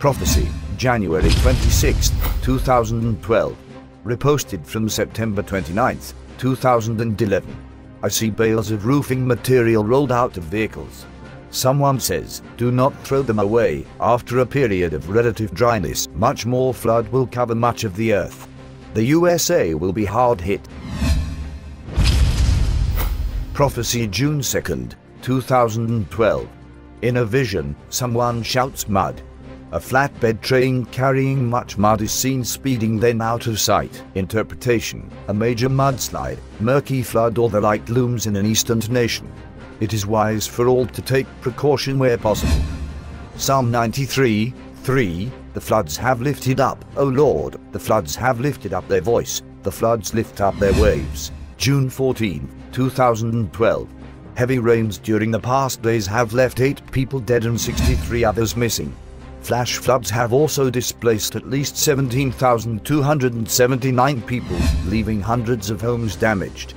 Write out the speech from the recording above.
Prophecy, January 26, 2012. Reposted from September 29, 2011. I see bales of roofing material rolled out of vehicles. Someone says, do not throw them away. After a period of relative dryness, much more flood will cover much of the earth. The USA will be hard hit. Prophecy, June 2nd, 2012. In a vision, someone shouts mud. A flatbed train carrying much mud is seen speeding, then out of sight. Interpretation: a major mudslide, murky flood or the like looms in an eastern nation. It is wise for all to take precaution where possible. Psalm 93:3. The floods have lifted up, O Lord, the floods have lifted up their voice, the floods lift up their waves. June 14, 2012. Heavy rains during the past days have left 8 people dead and 63 others missing. Flash floods have also displaced at least 17,279 people, leaving hundreds of homes damaged.